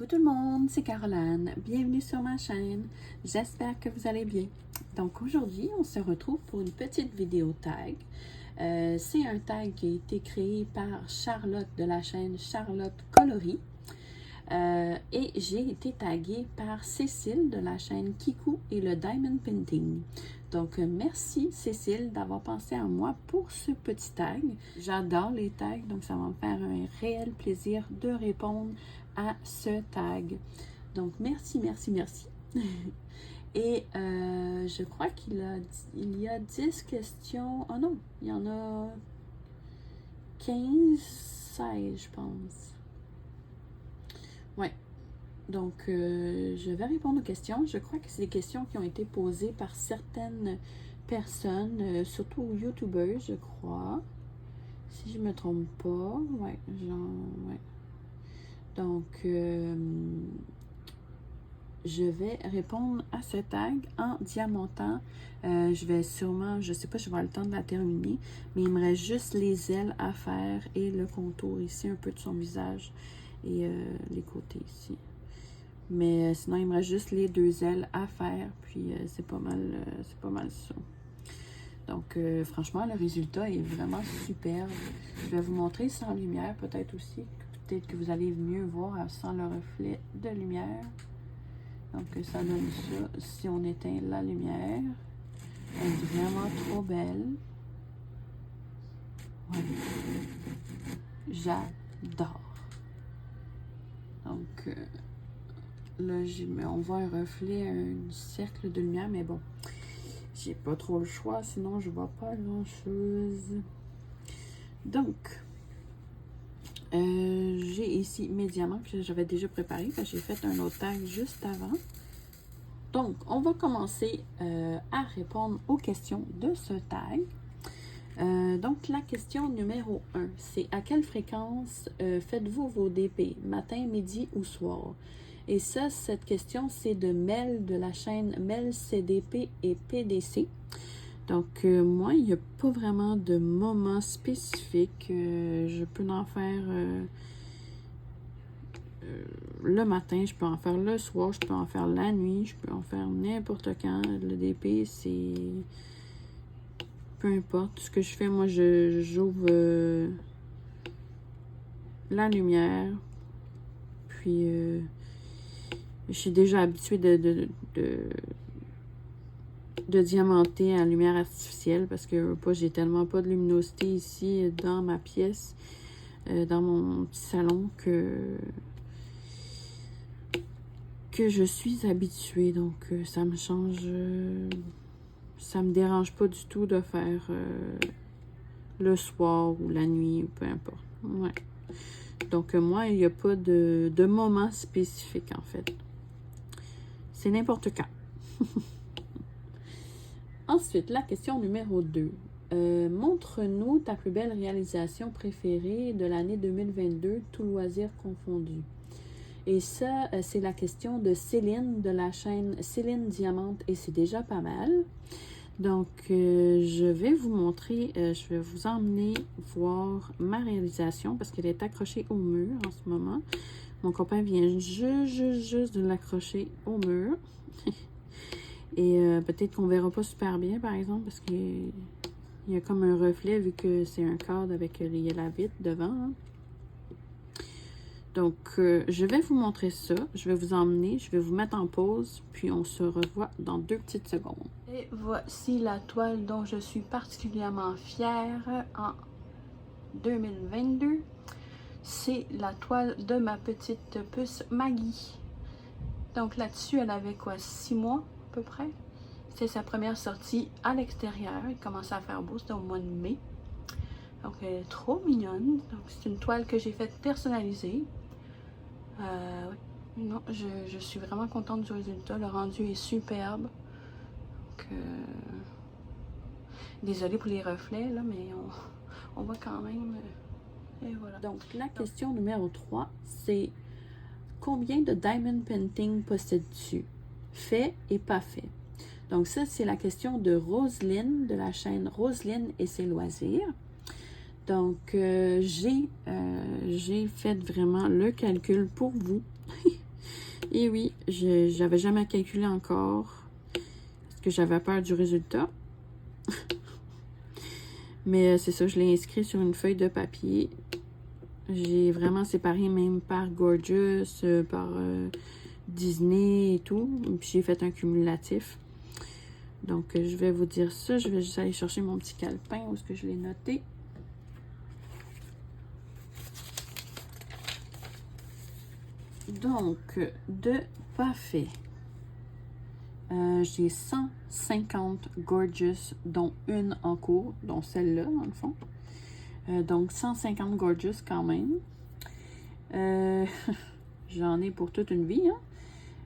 tout le monde, c'est Caroline. Bienvenue sur ma chaîne. J'espère que vous allez bien. Donc aujourd'hui, on se retrouve pour une petite vidéo tag. C'est un tag qui a été créé par Charlotte de la chaîne Charlotte Coloris. Et j'ai été taguée par Cécile de la chaîne Kikou et le Diamond Painting. Donc, merci Cécile d'avoir pensé à moi pour ce petit tag. J'adore les tags, donc ça va me faire un réel plaisir de répondre à ce tag. Donc, merci. Et je crois qu'il y a 10 questions. Oh non, il y en a 15, 16, je pense. Ouais. Donc, je vais répondre aux questions. Je crois que c'est des questions qui ont été posées par certaines personnes, surtout YouTubers, je crois. Si je me trompe pas. Ouais, ouais. Donc, je vais répondre à ce tag en diamantant. Je vais sûrement, je sais pas, je vais avoir le temps de la terminer, mais il me reste juste les ailes à faire et le contour ici, un peu de son visage et les côtés ici. Mais sinon, il me reste juste les deux ailes à faire, puis c'est pas mal ça. Donc, franchement, le résultat est vraiment superbe. Je vais vous montrer sans lumière, peut-être aussi. Peut-être que vous allez mieux voir sans le reflet de lumière. Donc, ça donne ça si on éteint la lumière. Elle est vraiment trop belle. Ouais. J'adore. Donc, là, on voit un reflet, un cercle de lumière, mais bon, j'ai pas trop le choix, sinon je vois pas grand-chose. Donc, j'ai ici mes diamants que j'avais déjà préparés, parce que j'ai fait un autre tag juste avant. Donc, on va commencer à répondre aux questions de ce tag. Donc, la question numéro 1, c'est à quelle fréquence faites-vous vos DP, matin, midi ou soir? Et ça, cette question, c'est de Mel de la chaîne Mel CDP et PDC. Donc, moi, il n'y a pas vraiment de moment spécifique. Je peux en faire le matin, je peux en faire le soir, je peux en faire la nuit, je peux en faire n'importe quand. Le DP, c'est... peu importe ce que je fais, moi, j'ouvre la lumière. Puis, je suis déjà habituée de diamanter en lumière artificielle parce que j'ai tellement pas de luminosité ici dans ma pièce, dans mon petit salon que je suis habituée. Donc, ça me change... ça me dérange pas du tout de faire le soir ou la nuit, peu importe. Ouais. Donc, moi, il n'y a pas de moment spécifique, en fait. C'est n'importe quand. Ensuite, la question numéro 2. Montre-nous ta plus belle réalisation préférée de l'année 2022, tout loisir confondu. Et ça, c'est la question de Céline, de la chaîne Céline Diamante, et c'est déjà pas mal. Donc, je vais vous montrer, je vais vous emmener voir ma réalisation parce qu'elle est accrochée au mur en ce moment. Mon copain vient juste de l'accrocher au mur. Et peut-être qu'on verra pas super bien, par exemple, parce qu'il y a comme un reflet vu que c'est un cadre avec la vitre devant. Hein. Donc, je vais vous montrer ça. Je vais vous emmener, je vais vous mettre en pause, puis on se revoit dans 2 petites secondes. Et voici la toile dont je suis particulièrement fière en 2022. C'est la toile de ma petite puce Maggie. Donc là-dessus, elle avait quoi, 6 mois à peu près. C'était sa première sortie à l'extérieur. Il commençait à faire beau, c'était au mois de mai. Donc elle est trop mignonne. Donc c'est une toile que j'ai faite personnalisée. Oui. Non, je suis vraiment contente du résultat. Le rendu est superbe. Donc, désolée pour les reflets, là, mais on voit quand même. Et voilà. Donc, la question numéro 3, c'est combien de diamond painting possèdes-tu? Fait et pas fait. Donc, ça, c'est la question de Roselyne, de la chaîne Roselyne et ses loisirs. Donc, j'ai fait vraiment le calcul pour vous. Et oui, j'avais jamais calculé encore parce que j'avais peur du résultat. Mais c'est ça, je l'ai inscrit sur une feuille de papier. J'ai vraiment séparé même par Gorgeous, par Disney et tout. Puis j'ai fait un cumulatif. Donc je vais vous dire ça. Je vais juste aller chercher mon petit calepin où est-ce que je l'ai noté. Donc, de Parfait. J'ai 150 Gorgeous, dont une en cours, dont celle-là, dans le fond. Donc, 150 Gorgeous quand même. J'en ai pour toute une vie.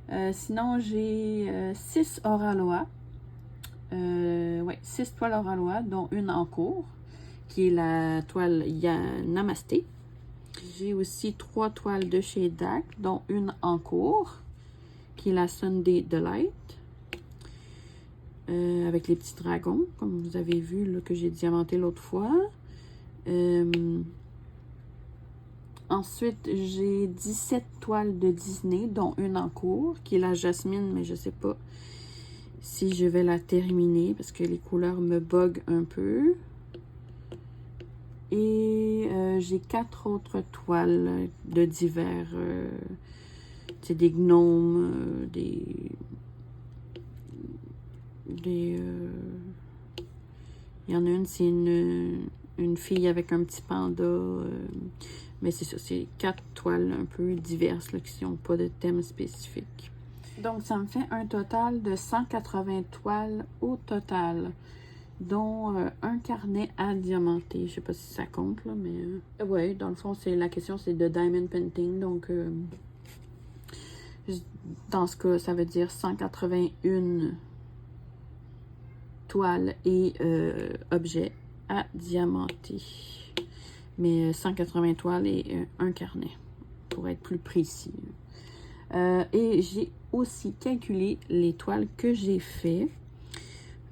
Hein? Sinon, j'ai 6 Oraloa. Ouais, 6 toiles Oraloa, dont une en cours, qui est la toile Namasté. J'ai aussi 3 toiles de chez DAC, dont une en cours, qui est la Sunday Delight. Avec les petits dragons, comme vous avez vu là, que j'ai diamanté l'autre fois. Ensuite, j'ai 17 toiles de Disney, dont une en cours, qui est la Jasmine, mais je ne sais pas si je vais la terminer parce que les couleurs me buggent un peu. Et j'ai 4 autres toiles de divers. C'est des gnomes, il y en a une, c'est une fille avec un petit panda. Mais c'est ça, c'est 4 toiles un peu diverses là, qui n'ont pas de thème spécifique. Donc, ça me fait un total de 180 toiles au total, dont un carnet à diamanter. Je sais pas si ça compte, là, mais... ouais, dans le fond, la question, c'est de Diamond Painting. Donc, dans ce cas, ça veut dire 181 toiles et objets à diamanter. Mais 180 toiles et un carnet, pour être plus précis. Et j'ai aussi calculé les toiles que j'ai fait.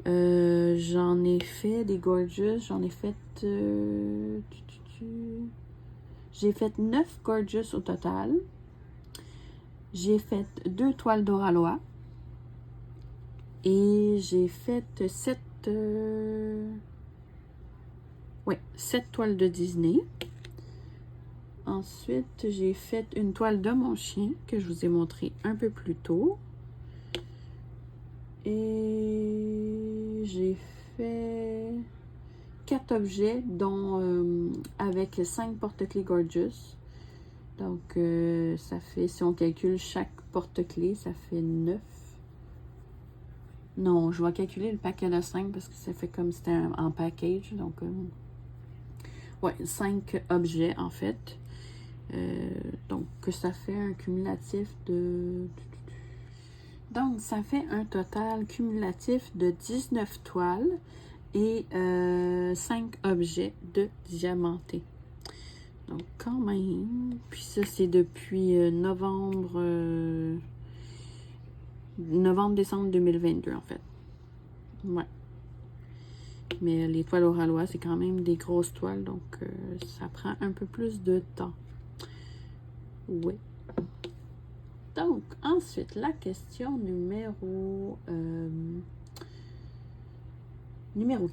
J'en ai fait des Gorgeous, j'en ai fait... j'ai fait 9 Gorgeous au total. J'ai fait 2 toiles d'Oraloa. Et j'ai fait 7 toiles de Disney. Ensuite, j'ai fait une toile de mon chien que je vous ai montré un peu plus tôt. Et j'ai fait 4 objets, dont avec 5 porte-clés Gorgeous. Donc, ça fait, si on calcule chaque porte-clés, ça fait 9. Non, je vais calculer le paquet de 5 parce que ça fait comme si c'était en package. Donc, ouais, 5 objets en fait. Donc, ça fait un cumulatif de... Donc, ça fait un total cumulatif de 19 toiles et 5 objets de diamanté. Donc, quand même. Puis ça, c'est depuis novembre-décembre 2022, en fait. Ouais. Mais les toiles Oraloa, c'est quand même des grosses toiles, donc ça prend un peu plus de temps. Oui. Donc, ensuite, la question numéro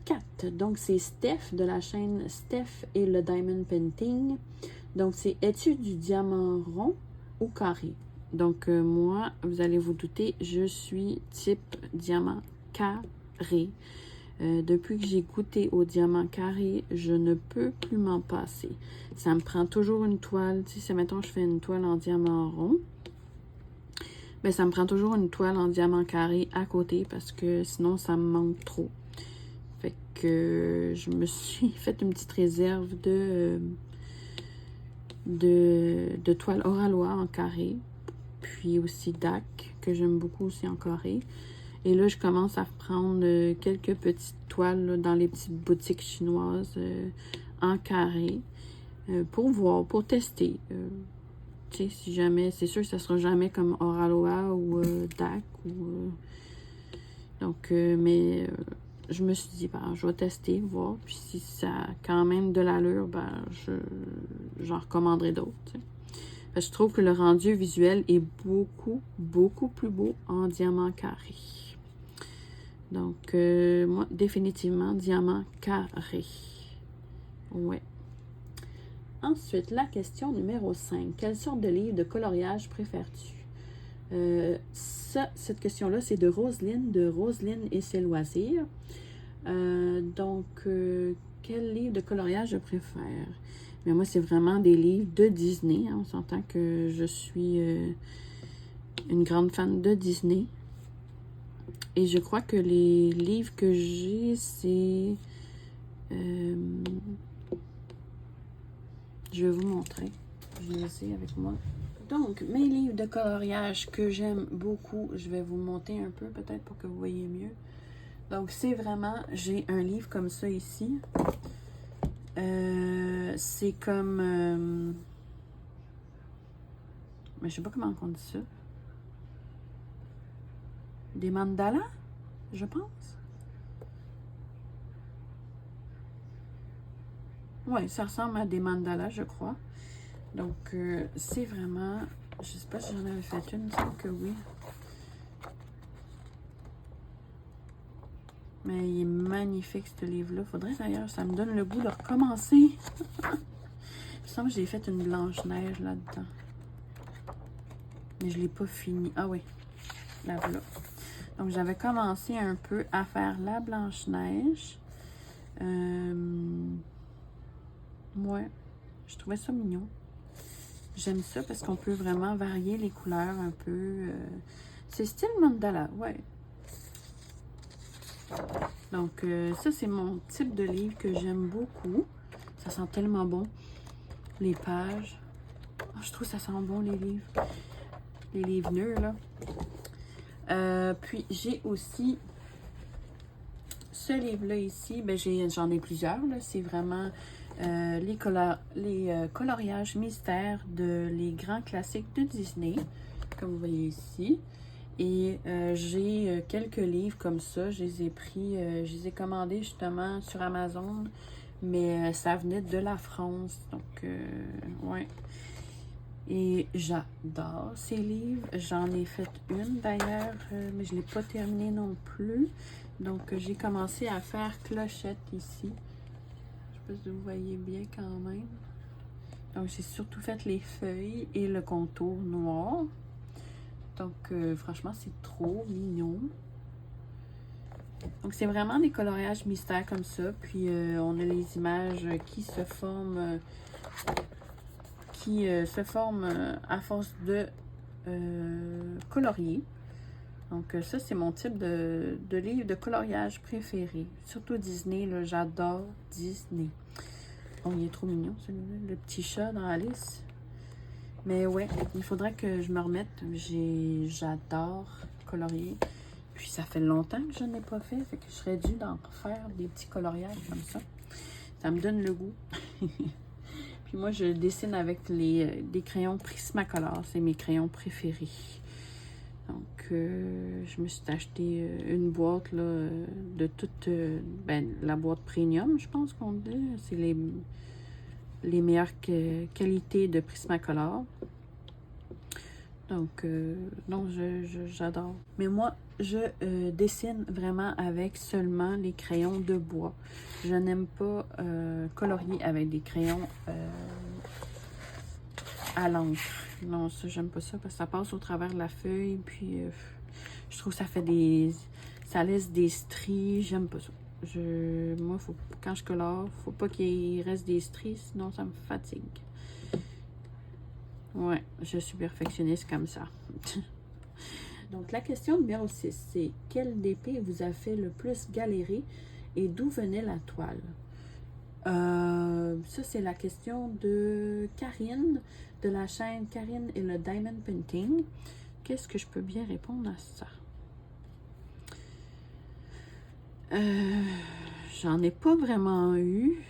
4. Donc, c'est Steph de la chaîne Steph et le Diamond Painting. Donc, c'est es-tu du diamant rond ou carré? Donc, moi, vous allez vous douter, je suis type diamant carré. Depuis que j'ai goûté au diamant carré, je ne peux plus m'en passer. Ça me prend toujours une toile. Tu sais, mettons, je fais une toile en diamant rond. Ben, ça me prend toujours une toile en diamant carré à côté parce que sinon, ça me manque trop. Fait que je me suis fait une petite réserve de toile Oraloa en carré. Puis aussi DAC, que j'aime beaucoup aussi en carré. Et là, je commence à prendre quelques petites toiles là, dans les petites boutiques chinoises en carré pour voir, pour tester. Tu sais, si jamais, c'est sûr que ça sera jamais comme Oraloa ou DAC. Donc, mais je me suis dit, ben, je vais tester, voir. Puis si ça a quand même de l'allure, ben, j'en recommanderai d'autres. Je trouve que le rendu visuel est beaucoup, beaucoup plus beau en diamant carré. Donc, moi, définitivement, diamant carré. Ouais. Ensuite, la question numéro 5. Quelle sorte de livre de coloriage préfères-tu? Cette question-là, c'est de Roselyne et ses loisirs. Quel livre de coloriage je préfère? Mais moi, c'est vraiment des livres de Disney. Hein. On s'entend que je suis une grande fan de Disney. Et je crois que les livres que j'ai, c'est... je vais vous montrer. Je les ai avec moi. Donc, mes livres de coloriage que j'aime beaucoup, je vais vous monter un peu peut-être pour que vous voyez mieux. Donc, c'est vraiment... J'ai un livre comme ça ici. C'est comme... mais je sais pas comment on dit ça. Des mandalas, je pense. Oui, ça ressemble à des mandalas, je crois. Donc, c'est vraiment... Je sais pas si j'en avais fait une, il me semble que oui. Mais il est magnifique, ce livre-là. Faudrait d'ailleurs, ça me donne le goût de recommencer. Il me semble que j'ai fait une Blanche-Neige là-dedans. Mais je ne l'ai pas fini. Ah oui, la voilà. Donc, j'avais commencé un peu à faire la Blanche-Neige. Ouais, je trouvais ça mignon. J'aime ça parce qu'on peut vraiment varier les couleurs un peu. C'est style mandala, ouais. Donc, ça, c'est mon type de livre que j'aime beaucoup. Ça sent tellement bon. Les pages. Oh, je trouve que ça sent bon, les livres. Les livres neufs, là. Puis, j'ai aussi ce livre-là ici. Ben, j'en ai plusieurs, là. C'est vraiment les coloriages mystères de les grands classiques de Disney, comme vous voyez ici. Et j'ai quelques livres comme ça. Je les ai pris, je les ai commandés justement sur Amazon, mais ça venait de la France. Donc, ouais. Et j'adore ces livres. J'en ai fait une d'ailleurs, mais je ne l'ai pas terminée non plus. Donc, j'ai commencé à faire clochette ici. Je ne sais pas si vous voyez bien quand même. Donc, j'ai surtout fait les feuilles et le contour noir. Donc, franchement, c'est trop mignon. Donc, c'est vraiment des coloriages mystères comme ça. Puis, on a les images qui se forment, à force de colorier. Donc, ça, c'est mon type de livre de coloriage préféré. Surtout Disney, là, j'adore Disney. Oh, il est trop mignon, celui-là. Le petit chat dans Alice. Mais ouais, il faudrait que je me remette. J'adore colorier. Puis ça fait longtemps que je n'ai pas fait. Fait que je serais due d'en faire des petits coloriages comme ça. Ça me donne le goût. Puis moi, je dessine avec des crayons Prismacolor. C'est mes crayons préférés. Donc, je me suis acheté une boîte là, de toute... la boîte premium, je pense qu'on dit. C'est les meilleures qualités de Prismacolor. Donc, non, j'adore. Mais moi, je dessine vraiment avec seulement les crayons de bois. Je n'aime pas colorier avec des crayons à l'encre. Non, ça, j'aime pas ça parce que ça passe au travers de la feuille. Puis, je trouve que ça fait ça laisse des stries. J'aime pas ça. Moi, quand je colore, faut pas qu'il reste des stries, sinon ça me fatigue. Ouais, je suis perfectionniste comme ça. Donc, la question numéro 6, c'est quel DP vous a fait le plus galérer et d'où venait la toile? Ça, c'est la question de Karine, de la chaîne Karine et le Diamond Painting. Qu'est-ce que je peux bien répondre à ça? J'en ai pas vraiment eu.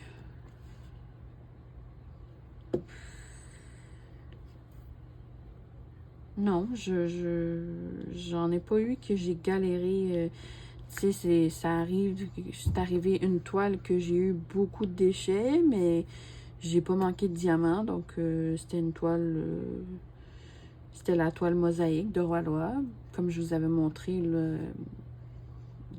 Non, j'en ai pas eu que j'ai galéré. Tu sais, c'est arrivé une toile que j'ai eu beaucoup de déchets, mais J'ai pas manqué de diamants, donc c'était une toile, c'était la toile mosaïque de Roi Loire, comme je vous avais montré là,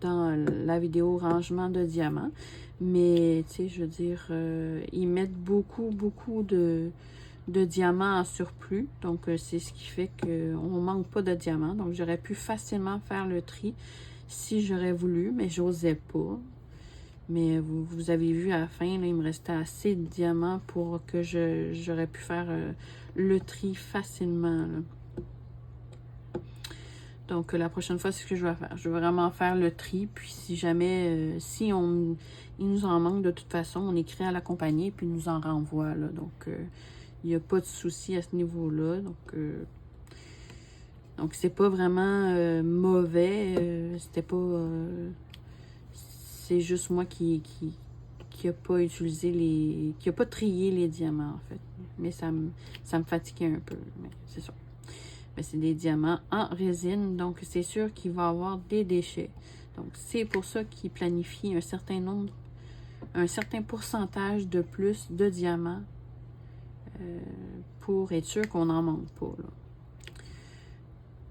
dans la vidéo rangement de diamants. Mais, tu sais, je veux dire, ils mettent beaucoup de diamants en surplus. Donc, c'est ce qui fait qu'on manque pas de diamants. Donc, j'aurais pu facilement faire le tri si j'aurais voulu, mais j'osais pas. Mais vous avez vu à la fin, là, il me restait assez de diamants pour que j'aurais pu faire le tri facilement, là. Donc, la prochaine fois, c'est ce que je vais faire. Je vais vraiment faire le tri. Puis, si jamais, il nous en manque de toute façon, on écrit à la compagnie et puis ils nous en renvoie, là. Donc, il n'y a pas de souci à ce niveau-là. Donc c'est pas vraiment mauvais. C'était pas... c'est juste moi qui a pas utilisé qui a pas trié les diamants, en fait. Mais ça me fatiguait un peu. Mais c'est ça. Ben, c'est des diamants en résine, donc c'est sûr qu'il va y avoir des déchets. Donc, c'est pour ça qu'il planifie un certain pourcentage de plus de diamants pour être sûr qu'on n'en manque pas, là.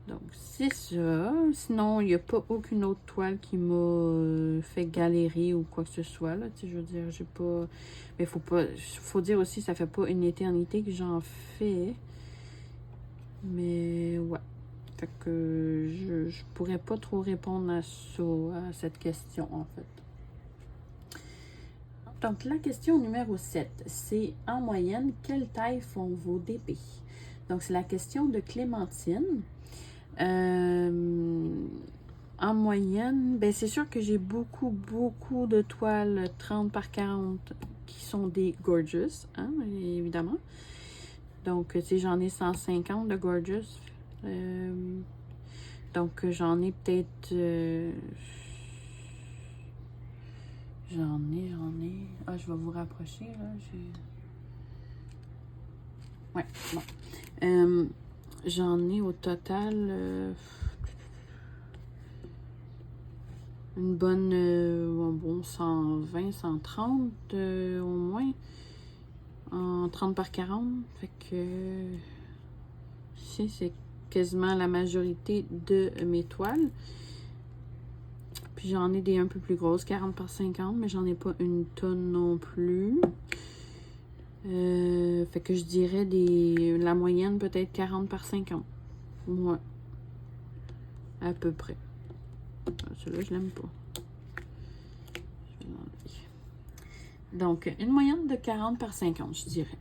Donc, c'est ça. Sinon, il n'y a pas aucune autre toile qui m'a fait galérer ou quoi que ce soit, là. Tu sais, je veux dire, j'ai pas... Mais faut dire aussi, ça fait pas une éternité que j'en fais. Mais, ouais. Fait que je pourrais pas trop répondre à ça, à cette question, en fait. Donc, la question numéro 7, c'est en moyenne, quelle taille font vos DP? Donc, c'est la question de Clémentine. En moyenne, ben c'est sûr que j'ai beaucoup de toiles 30 par 40 qui sont des Gorgeous, hein, évidemment. Donc, tu sais, j'en ai 150 de Gorgeous. Donc, j'en ai peut-être... j'en ai... Ah, je vais vous rapprocher, là. Ouais, bon. J'en ai au total... une bonne, bon, 120, 130 au moins, en 30 par 40. Fait que, ici, c'est quasiment la majorité de mes toiles. Puis j'en ai des un peu plus grosses, 40 par 50, mais j'en ai pas une tonne non plus. Fait que je dirais la moyenne peut-être 40 par 50. Ouais. À peu près. Celui-là, je l'aime pas. Je vais l'enlever. Donc, une moyenne de 40 par 50, je dirais.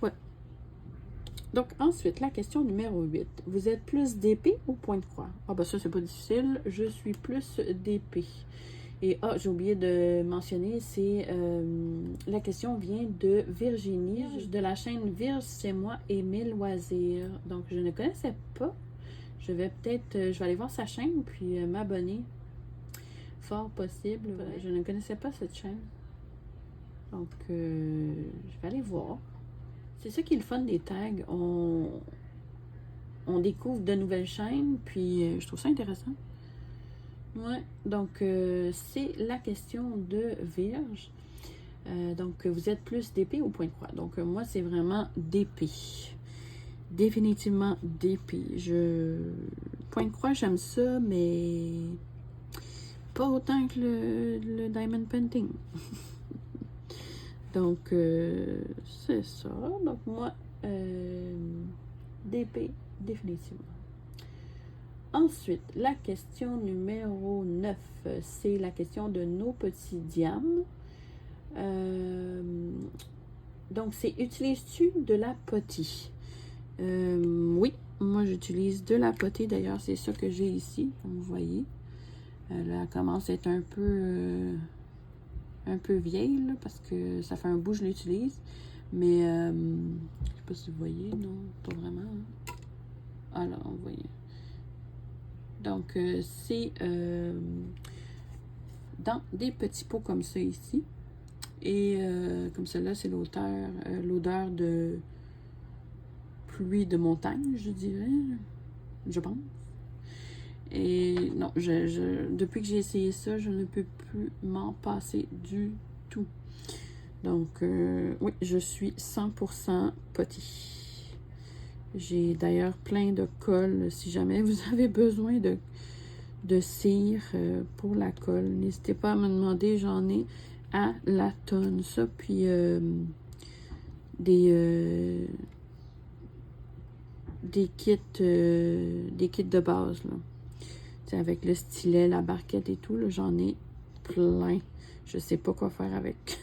Ouais. Donc, ensuite, la question numéro 8. Vous êtes plus d'épée ou point de croix? Ah, ben ça, c'est pas difficile. Je suis plus d'épée. Et, j'ai oublié de mentionner, c'est... la question vient de Virginie, de la chaîne Virge, c'est moi et mes loisirs. Donc, je ne connaissais pas. Je vais aller voir sa chaîne, puis m'abonner. Fort possible. Je ne connaissais pas cette chaîne. Donc, je vais aller voir. C'est ça qui est le fun des tags. On découvre de nouvelles chaînes, puis je trouve ça intéressant. Ouais, donc c'est la question de Vierge. Donc, vous êtes plus d'épée ou point de croix? Donc, moi, c'est vraiment d'épée. Définitivement d'épée. Point de croix, j'aime ça, mais pas autant que le Diamond Painting. Donc, c'est ça. Donc, moi, d'épée, définitivement. Ensuite, la question numéro 9, c'est la question de nos petits diamants. Donc, c'est utilises-tu de la potée? Oui, moi j'utilise de la potée. D'ailleurs, c'est ça que j'ai ici, comme vous voyez. Là, elle commence à être un peu vieille, là, parce que ça fait un bout que je l'utilise. Mais, je sais pas si vous voyez, non, pas vraiment. Hein? Ah là, vous voyez. Donc, c'est dans des petits pots comme ça ici. Et comme cela, c'est l'odeur de pluie de montagne, je dirais. Je pense. Et non, depuis que j'ai essayé ça, je ne peux plus m'en passer du tout. Donc, oui, je suis 100% putty. J'ai d'ailleurs plein de colle. Si jamais vous avez besoin de cire pour la colle, n'hésitez pas à me demander. J'en ai à la tonne. Ça, puis des kits de base, là. T'sais, avec le stylet, la barquette et tout, j'en ai plein. Je sais pas quoi faire avec.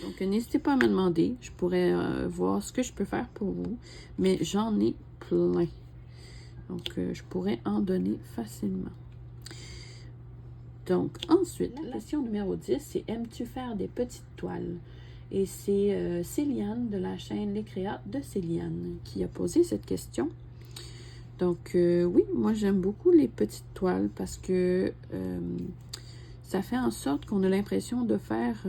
Donc, n'hésitez pas à me demander. Je pourrais voir ce que je peux faire pour vous. Mais j'en ai plein. Donc, je pourrais en donner facilement. Donc, ensuite, la question numéro 10, c'est « Aimes-tu faire des petites toiles? » Et c'est Céliane de la chaîne Les Créas de Céliane qui a posé cette question. Donc, oui, moi, j'aime beaucoup les petites toiles parce que ça fait en sorte qu'on a l'impression de faire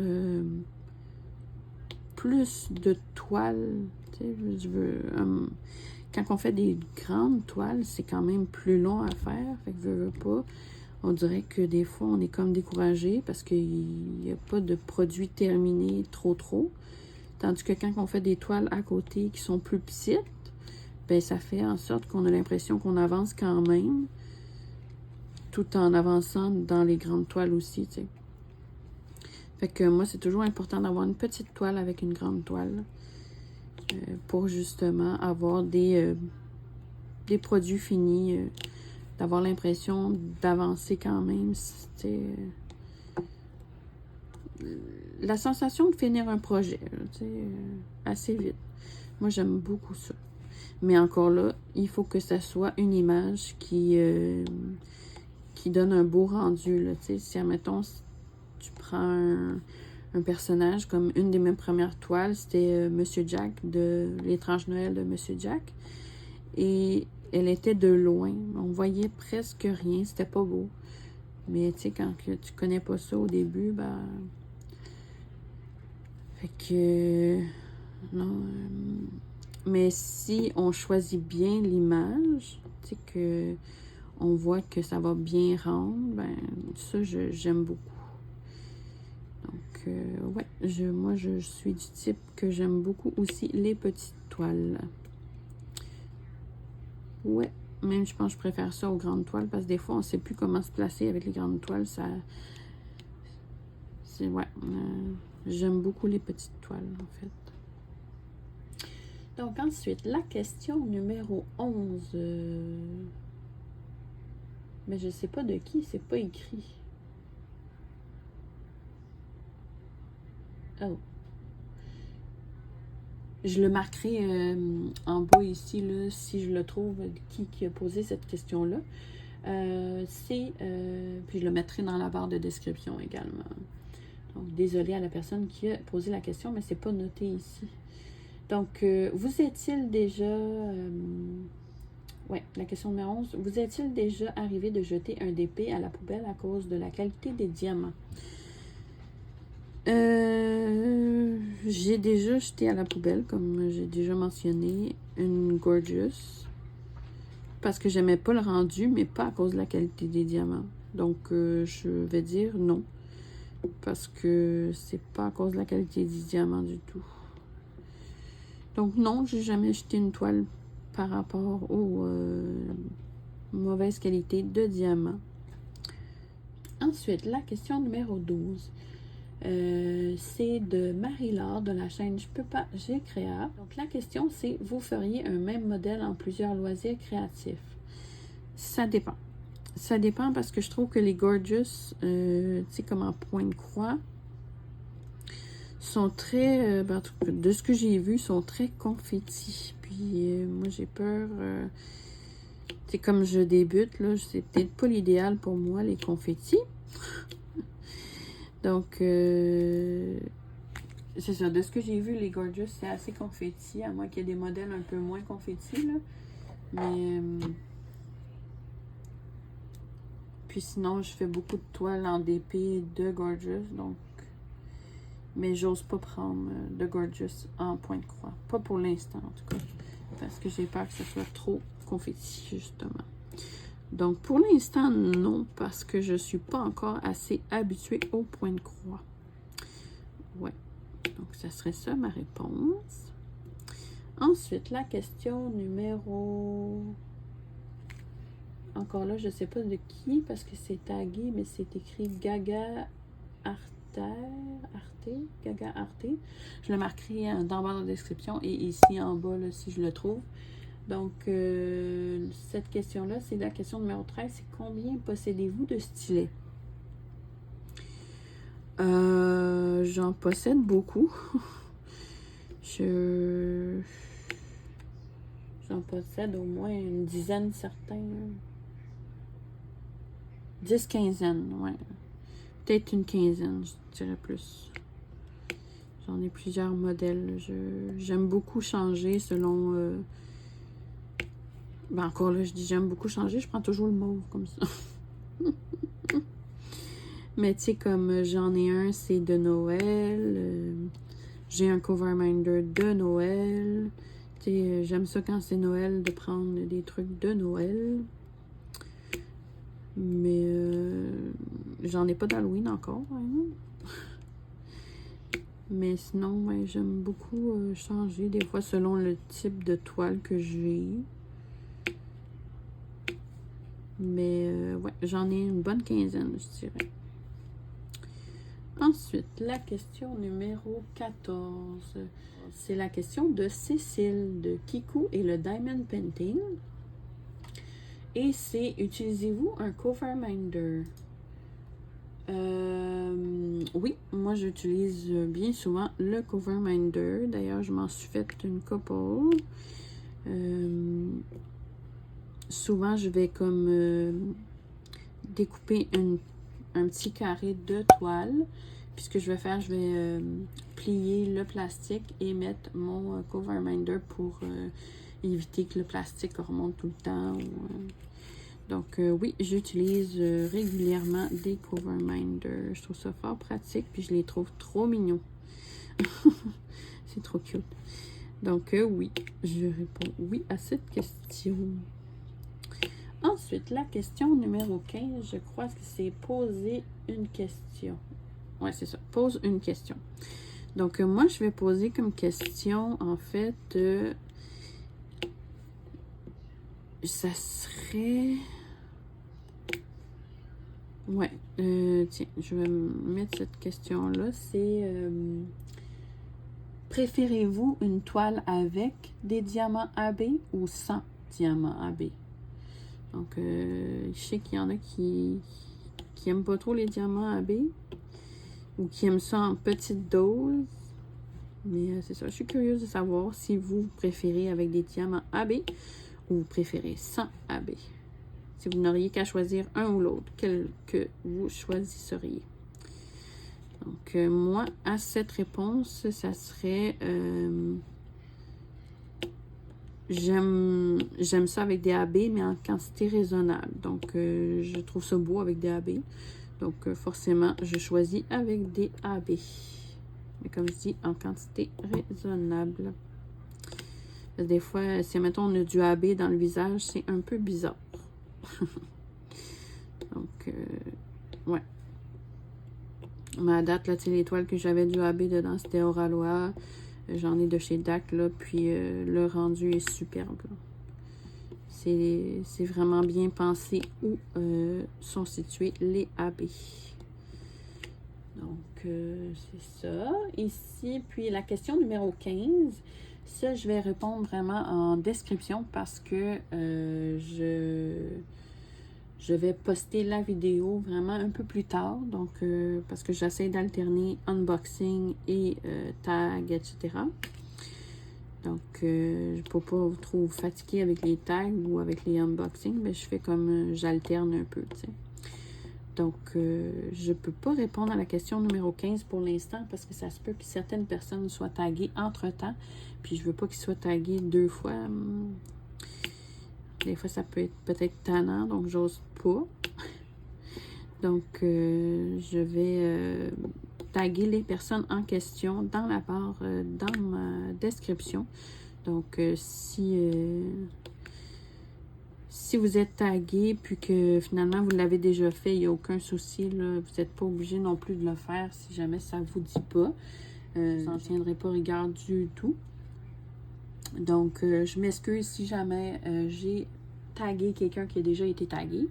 plus de toiles. Tu sais, quand on fait des grandes toiles, c'est quand même plus long à faire. Fait que veux pas. On dirait que des fois, on est comme découragé parce qu'il n'y a pas de produit terminé trop. Tandis que quand on fait des toiles à côté qui sont plus petites, ben ça fait en sorte qu'on a l'impression qu'on avance quand même, tout en avançant dans les grandes toiles aussi, tu sais. Fait que moi, c'est toujours important d'avoir une petite toile avec une grande toile pour justement avoir des produits finis, d'avoir l'impression d'avancer quand même. La sensation de finir un projet, assez vite. Moi, j'aime beaucoup ça. Mais encore là, il faut que ça soit une image qui donne un beau rendu. Là, si, admettons, tu prends un personnage comme une de mes premières toiles, c'était Monsieur Jack de L'étrange Noël de Monsieur Jack. Et elle était de loin. On voyait presque rien. C'était pas beau. Mais tu sais, quand tu connais pas ça au début, ben... Fait que... non... mais si on choisit bien l'image, tu sais, que on voit que ça va bien rendre, ben ça, j'aime beaucoup. Donc, ouais, moi, je suis du type que j'aime beaucoup aussi les petites toiles. Ouais, même je pense que je préfère ça aux grandes toiles, parce que des fois, on ne sait plus comment se placer avec les grandes toiles. Ça, c'est, ouais, j'aime beaucoup les petites toiles, en fait. Donc, ensuite, la question numéro 11. Mais je ne sais pas de qui, c'est pas écrit. Oh. Je le marquerai en bas ici, là, si je le trouve, qui a posé cette question-là. Puis je le mettrai dans la barre de description également. Donc, désolée à la personne qui a posé la question, mais c'est pas noté ici. Donc, vous est-il déjà... ouais, la question numéro 11. Vous est-il déjà arrivé de jeter un DP à la poubelle à cause de la qualité des diamants? J'ai déjà jeté à la poubelle, comme j'ai déjà mentionné, une Gorgeous. Parce que j'aimais pas le rendu, mais pas à cause de la qualité des diamants. Donc, je vais dire non. Parce que c'est pas à cause de la qualité des diamants du tout. Donc non, j'ai jamais jeté une toile par rapport aux mauvaises qualités de diamants. Ensuite, la question numéro 12. C'est de Marie-Laure de la chaîne Je peux pas, j'ai créa. Donc la question c'est, vous feriez un même modèle en plusieurs loisirs créatifs? Ça dépend. Ça dépend parce que je trouve que les Gorgeous, tu sais, comme en point de croix, sont très, de ce que j'ai vu, sont très confettis. Puis moi j'ai peur, c'est comme je débute, là, c'est peut-être pas l'idéal pour moi, les confettis. Donc, c'est ça, de ce que j'ai vu, les Gorgeous, c'est assez confetti, à moins qu'il y ait des modèles un peu moins confettis, là. Mais, puis sinon, je fais beaucoup de toiles en DP de Gorgeous, donc... Mais j'ose pas prendre de Gorgeous en point de croix. Pas pour l'instant, en tout cas. Parce que j'ai peur que ça soit trop confetti, justement. Donc, pour l'instant, non. Parce que je suis pas encore assez habituée au point de croix. Ouais. Donc, ça serait ça ma réponse. Ensuite, la question numéro... Encore là, je ne sais pas de qui, parce que c'est tagué, mais c'est écrit Gaga Gaga Arte. Je le marquerai dans la description et ici en bas, là, si je le trouve. Donc, cette question-là, c'est la question numéro 13. C'est combien possédez-vous de stylets? J'en possède beaucoup. J'en possède au moins une dizaine, certains. 10, quinzaine, ouais. Peut-être une quinzaine, je dirais plus. J'en ai plusieurs modèles. J'aime beaucoup changer selon... Ben encore là, je dis j'aime beaucoup changer. Je prends toujours le mauve comme ça. Mais tu sais, comme j'en ai un, c'est de Noël. J'ai un Coverminder de Noël. Tu sais, j'aime ça quand c'est Noël de prendre des trucs de Noël. Mais j'en ai pas d'Halloween encore. Hein. Mais sinon, ouais, j'aime beaucoup changer des fois selon le type de toile que j'ai. Mais ouais, j'en ai une bonne quinzaine, je dirais. Ensuite, la question numéro 14. C'est la question de Cécile de Kiku et le Diamond Painting. Et c'est, utilisez-vous un Coverminder? Oui, moi j'utilise bien souvent le Coverminder. D'ailleurs, je m'en suis fait une couple. Souvent, je vais comme découper un petit carré de toile. Puis ce que je vais faire, je vais plier le plastique et mettre mon Coverminder pour éviter que le plastique remonte tout le temps. Donc oui, j'utilise régulièrement des Coverminder. Je trouve ça fort pratique, puis je les trouve trop mignons. C'est trop cute. Donc oui, je réponds oui à cette question. Ensuite, la question numéro 15, je crois que c'est poser une question. Ouais, c'est ça. Pose une question. Donc, moi, je vais poser comme question, en fait, ça serait... Ouais. Tiens, je vais mettre cette question-là. C'est... préférez-vous une toile avec des diamants AB ou sans diamants AB? Donc, je sais qu'il y en a qui aiment pas trop les diamants AB ou qui aiment ça en petite dose. Mais c'est ça, je suis curieuse de savoir si vous préférez avec des diamants AB ou vous préférez sans AB. Si vous n'auriez qu'à choisir un ou l'autre, quel que vous choisisseriez? Donc, moi, à cette réponse, ça serait... J'aime ça avec des AB, mais en quantité raisonnable. Donc, je trouve ça beau avec des AB. Donc, forcément, je choisis avec des AB. Mais comme je dis, en quantité raisonnable. Des fois, si, mettons, on a du AB dans le visage, c'est un peu bizarre. Donc, ouais. Mais à date, là, tu sais, les toiles que j'avais du AB dedans, c'était Oraloa. J'en ai de chez DAC, là, puis le rendu est superbe. C'est vraiment bien pensé où sont situés les AB. Donc, c'est ça. Ici, puis la question numéro 15, ça, je vais répondre vraiment en description parce que je vais poster la vidéo vraiment un peu plus tard. Donc, parce que j'essaie d'alterner unboxing et tag, etc. Donc, je ne peux pas vous trop fatiguer avec les tags ou avec les unboxings, mais je fais comme j'alterne un peu, tu sais. Donc, je ne peux pas répondre à la question numéro 15 pour l'instant parce que ça se peut que certaines personnes soient taguées entre-temps. Puis, je ne veux pas qu'ils soient tagués 2 fois. Des fois, ça peut être peut-être tannant, donc j'ose pas. Donc, je vais taguer les personnes en question dans la barre, dans ma description. Donc, si vous êtes tagué puis que finalement vous l'avez déjà fait, il n'y a aucun souci, là, vous n'êtes pas obligé non plus de le faire si jamais ça ne vous dit pas. je n'en tiendrai pas rigueur du tout. Donc, je m'excuse si jamais j'ai tagué quelqu'un qui a déjà été tagué.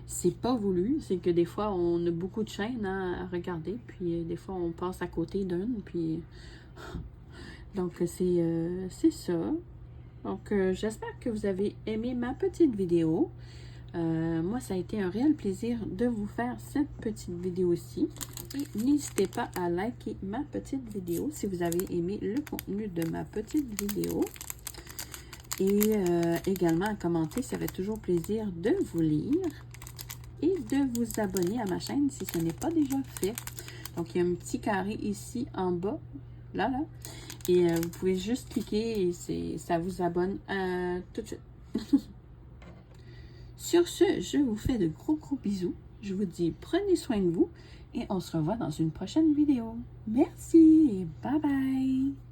C'est pas voulu, c'est que des fois, on a beaucoup de chaînes à regarder, puis des fois, on passe à côté d'une, puis... Donc, c'est ça. Donc, j'espère que vous avez aimé ma petite vidéo. Moi, ça a été un réel plaisir de vous faire cette petite vidéo-ci. Et n'hésitez pas à liker ma petite vidéo si vous avez aimé le contenu de ma petite vidéo. Et également à commenter, ça fait toujours plaisir de vous lire. Et de vous abonner à ma chaîne si ce n'est pas déjà fait. Donc, il y a un petit carré ici en bas, là. Et vous pouvez juste cliquer et ça vous abonne tout de suite. Sur ce, je vous fais de gros bisous. Je vous dis prenez soin de vous et on se revoit dans une prochaine vidéo. Merci et bye bye!